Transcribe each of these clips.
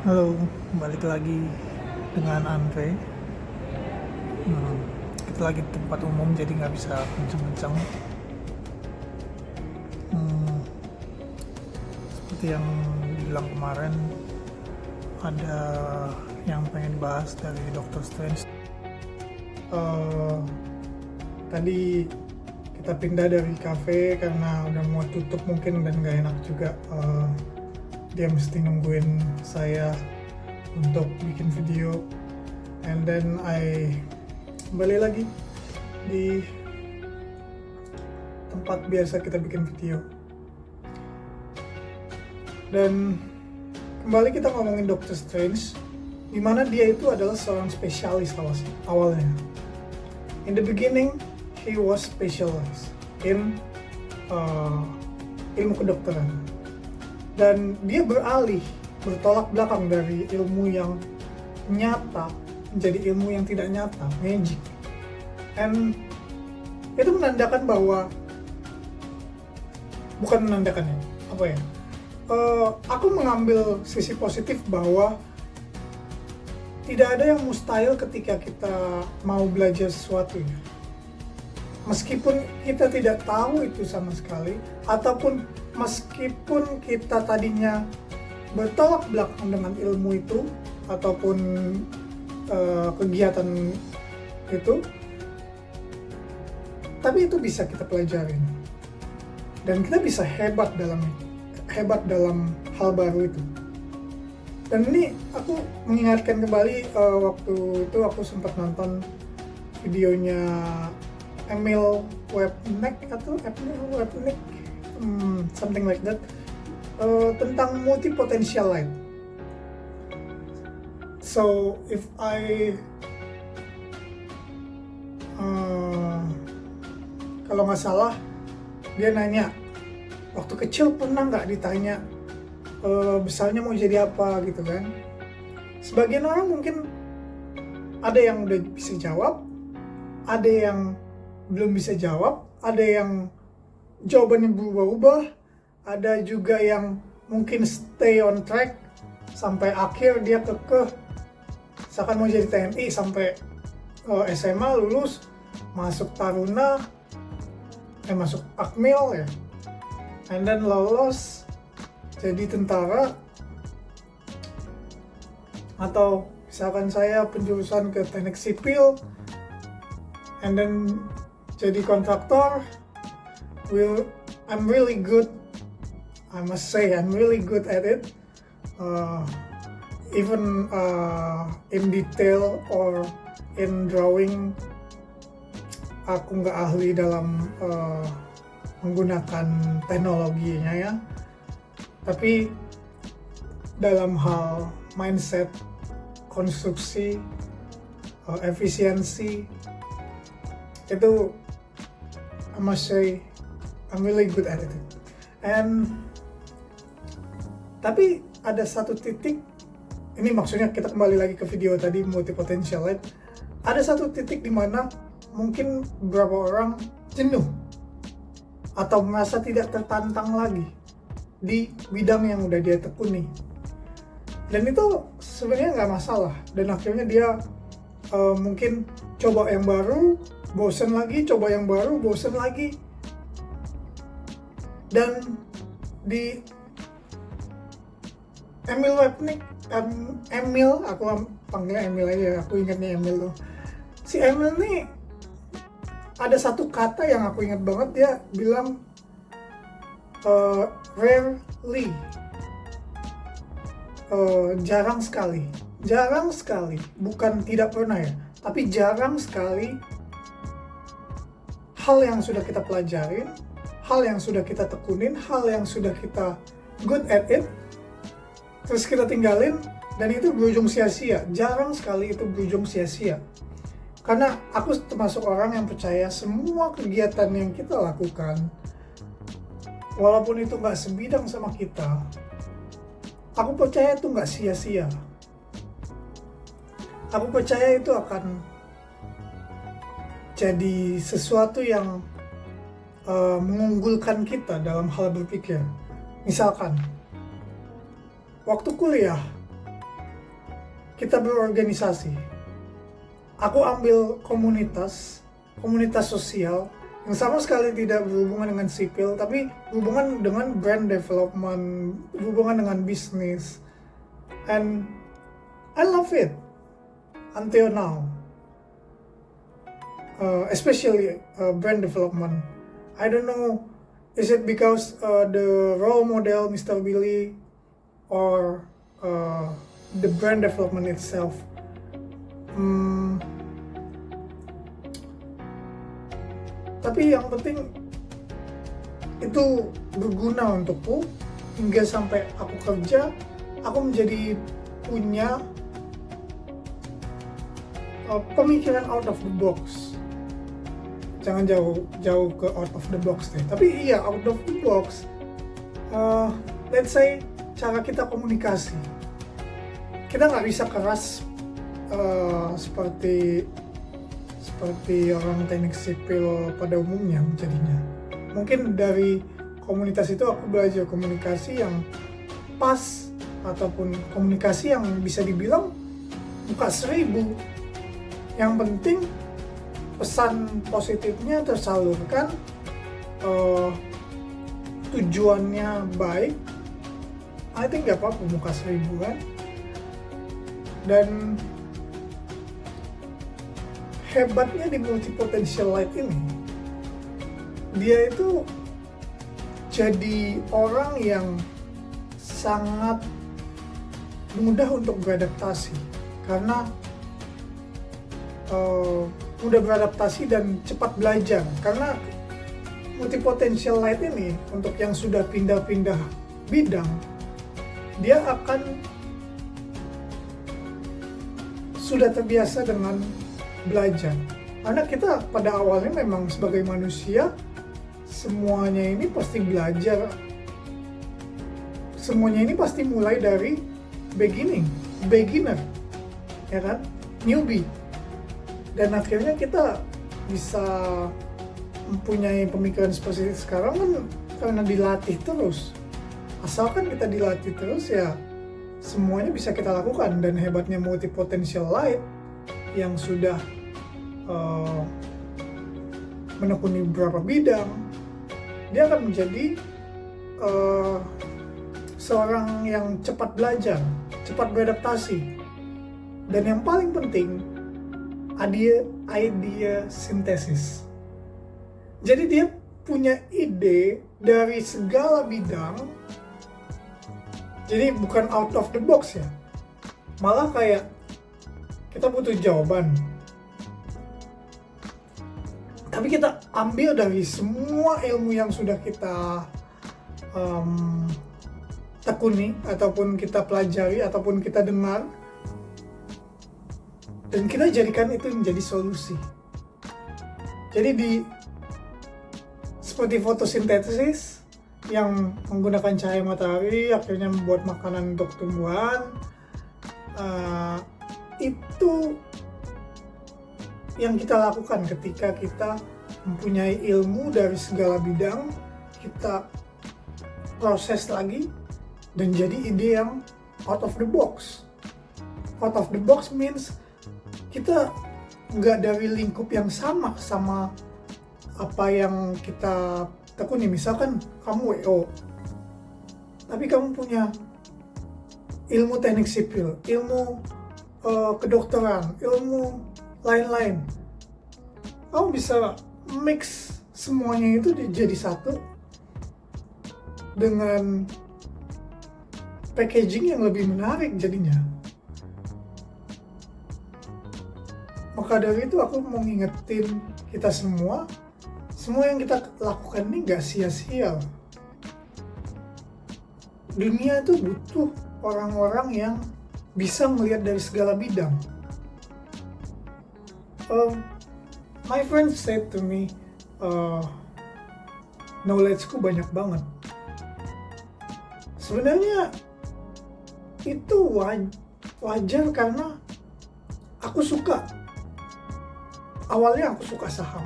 Halo, balik lagi dengan Andre. Hmm, kita lagi di tempat umum jadi nggak bisa kenceng-kenceng. Hmm, seperti yang bilang kemarin, ada yang pengen dibahas dari Doctor Strange. Eh, Tadi kita pindah dari cafe karena udah mau tutup mungkin dan nggak enak juga. Dia mesti nungguin saya untuk bikin video, and then I kembali lagi di tempat biasa kita bikin video. Dan kembali kita ngomongin Doctor Strange, di mana dia itu adalah seorang spesialis awalnya. In the beginning, he was specialized in ilmu kedokteran. Dan dia bertolak belakang dari ilmu yang nyata menjadi ilmu yang tidak nyata, magic. And itu menandakan bahwa, bukan menandakannya, apa ya? Aku mengambil sisi positif bahwa tidak ada yang mustahil ketika kita mau belajar sesuatu ya. Meskipun kita tidak tahu itu sama sekali, ataupun meskipun kita tadinya bertolak belakang dengan ilmu itu, ataupun kegiatan itu, tapi itu bisa kita pelajarin. Dan kita bisa hebat dalam hal baru itu. Dan ini aku mengingatkan kembali waktu itu aku sempat nonton videonya Emil Webnick something like that, tentang multi potential light. So if I kalau nggak salah dia nanya, waktu kecil pernah nggak ditanya besarnya mau jadi apa gitu kan. Sebagian orang mungkin ada yang udah bisa jawab, ada yang belum bisa jawab, ada yang jawabannya berubah-ubah, ada juga yang mungkin stay on track sampai akhir, dia kekeh misalkan mau jadi TNI sampai SMA lulus, masuk Taruna, masuk Akmil ya, and then lolos jadi tentara. Atau misalkan saya penjurusan ke teknik sipil and then jadi kontraktor. I'm really good, I must say I'm really good at it, even in detail or in drawing aku nggak ahli dalam menggunakan teknologinya ya, tapi dalam hal mindset, konstruksi, efisiensi, itu I must say I'm really good at it. And tapi ada satu titik, ini maksudnya kita kembali lagi ke video tadi multi potential light, ada satu titik di mana mungkin beberapa orang jenuh atau merasa tidak tertantang lagi di bidang yang udah dia tekuni. Dan itu sebenarnya nggak masalah, dan akhirnya dia mungkin coba yang baru, bosen lagi, coba yang baru, bosen lagi. Dan di Emil Webnick, aku panggilnya Emil aja, aku ingatnya Emil tuh. Si Emil nih ada satu kata yang aku ingat banget, dia bilang rarely, jarang sekali, bukan tidak pernah ya, tapi jarang sekali hal yang sudah kita pelajarin, hal yang sudah kita tekunin, hal yang sudah kita good at it, terus kita tinggalin dan itu berujung sia-sia. Jarang sekali itu berujung sia-sia. Karena aku termasuk orang yang percaya semua kegiatan yang kita lakukan, walaupun itu nggak sebidang sama kita, aku percaya itu nggak sia-sia. Aku percaya itu akan jadi sesuatu yang mengunggulkan kita dalam hal berpikir. Misalkan, waktu kuliah, kita berorganisasi. Aku ambil komunitas sosial yang sama sekali tidak berhubungan dengan sipil, tapi berhubungan dengan brand development, berhubungan dengan bisnis. And I love it until now. Especially brand development. I don't know, is it because the role model Mr. Billy or the brand development itself? Tapi yang penting itu berguna untukku hingga sampai aku kerja, aku menjadi punya pemikiran out of the box. Jangan jauh ke out of the box deh. Tapi iya, out of the box. Let's say cara kita komunikasi. Kita nggak bisa keras seperti orang teknik sipil pada umumnya jadinya. Mungkin dari komunitas itu aku belajar komunikasi yang pas, ataupun komunikasi yang bisa dibilang buka 1000. Yang penting pesan positifnya tersalurkan, tujuannya baik. I think gak apa-apa muka 1000 kan. Dan hebatnya di multi potential light ini, dia itu jadi orang yang sangat mudah untuk beradaptasi, karena mudah beradaptasi dan cepat belajar. Karena multi potential light ini untuk yang sudah pindah-pindah bidang, dia akan sudah terbiasa dengan belajar. Karena kita pada awalnya memang sebagai manusia semuanya ini pasti belajar. Semuanya ini pasti mulai dari beginner, ya kan? Newbie. Dan akhirnya kita bisa mempunyai pemikiran seperti sekarang kan karena dilatih terus. Asalkan kita dilatih terus, ya semuanya bisa kita lakukan. Dan hebatnya multi potential light yang sudah menekuni beberapa bidang, dia akan menjadi seorang yang cepat belajar, cepat beradaptasi. Dan yang paling penting, idea sintesis. Jadi dia punya ide dari segala bidang. Jadi bukan out of the box ya. Malah kayak kita butuh jawaban, tapi kita ambil dari semua ilmu yang sudah kita tekuni, ataupun kita pelajari, ataupun kita dengar, dan kita jadikan itu menjadi solusi. Jadi seperti fotosintesis yang menggunakan cahaya matahari akhirnya membuat makanan untuk tumbuhan, itu yang kita lakukan ketika kita mempunyai ilmu dari segala bidang, kita proses lagi dan jadi ide yang out of the box. Out of the box means kita nggak dari lingkup yang sama apa yang kita tekuni. Misalkan kamu WO, tapi kamu punya ilmu teknik sipil, ilmu kedokteran, ilmu lain-lain. Kamu bisa mix semuanya itu jadi satu dengan packaging yang lebih menarik jadinya. Maka dari itu aku mau ngingetin kita semua yang kita lakukan ini gak sia-sia. Dunia itu butuh orang-orang yang bisa melihat dari segala bidang. My friend said to me, knowledge-ku banyak banget. Sebenarnya itu wajar karena aku suka. Awalnya aku suka saham.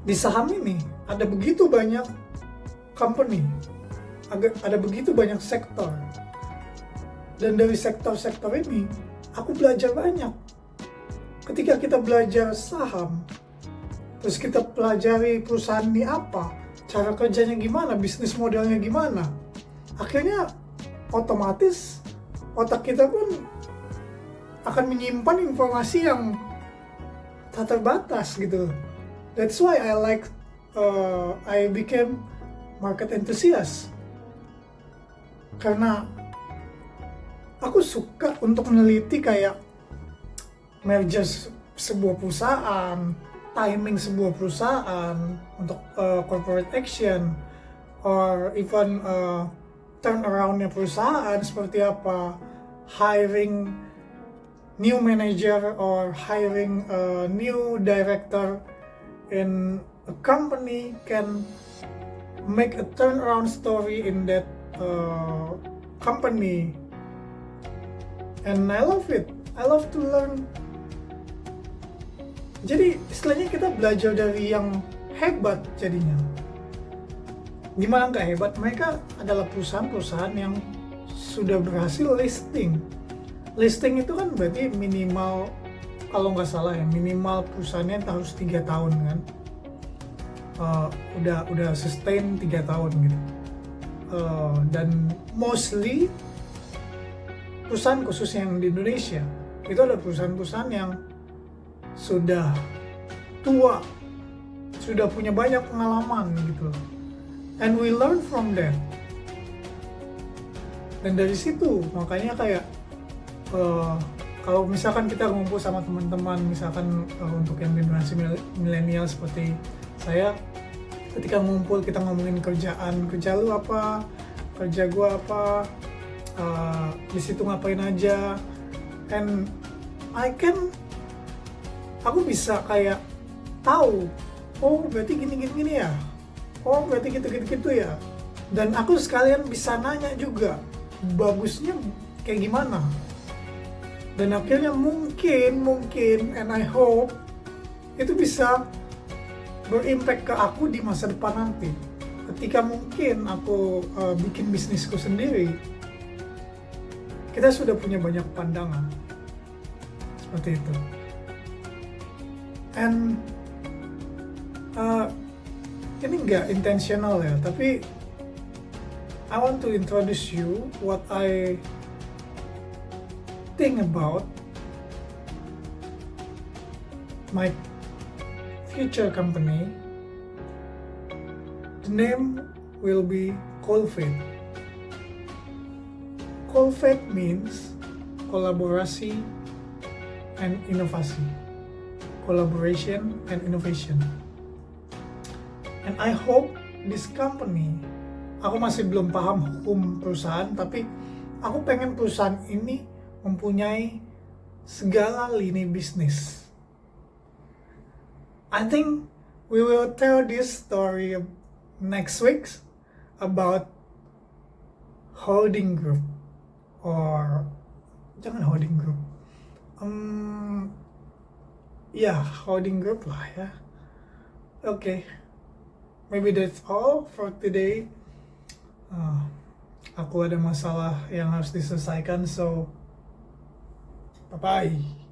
Di saham ini ada begitu banyak company, ada begitu banyak sektor. Dan dari sektor-sektor ini aku belajar banyak. Ketika kita belajar saham, terus kita pelajari perusahaan ini apa, cara kerjanya gimana, bisnis modelnya gimana, akhirnya otomatis otak kita pun akan menyimpan informasi yang tak terbatas gitu. That's why I became market enthusiast. Karena aku suka untuk meneliti kayak merger sebuah perusahaan, timing sebuah perusahaan untuk corporate action, or even turnaround-nya perusahaan seperti apa, hiring new manager or hiring a new director in a company can make a turnaround story in that company. And I love it. I love to learn. Jadi istilahnya kita belajar dari yang hebat jadinya. Gimana nggak hebat? Mereka adalah perusahaan-perusahaan yang sudah berhasil listing. Listing itu kan berarti minimal, kalau nggak salah ya, minimal perusahaannya harus 3 tahun kan. Udah sustain 3 tahun gitu. Dan mostly perusahaan khususnya yang di Indonesia itu ada perusahaan-perusahaan yang sudah tua, sudah punya banyak pengalaman gitu, and we learn from them. Dan dari situ makanya kayak kalau misalkan kita ngumpul sama teman-teman, misalkan untuk yang generasi milenial seperti saya, ketika ngumpul kita ngomongin kerjaan, kerja lu apa, kerja gua apa, di situ ngapain aja, and aku bisa kayak tahu, oh berarti gini ya, oh berarti gitu ya, dan aku sekalian bisa nanya juga bagusnya kayak gimana, dan akhirnya mungkin and I hope itu bisa berimpact ke aku di masa depan nanti, ketika mungkin aku bikin bisnisku sendiri, kita sudah punya banyak pandangan seperti itu. And ini nggak intentional ya, tapi I want to introduce you what I think about my future company. The name will be Colfate. Colfate means kolaborasi and inovasi. Collaboration and innovation. And I hope this company, aku masih belum paham hukum perusahaan, tapi aku pengen perusahaan ini mempunyai segala lini bisnis. I think we will tell this story next week about holding group, or jangan holding group, holding group lah ya. Okay, maybe that's all for today. Aku ada masalah yang harus diselesaikan, so bye bye.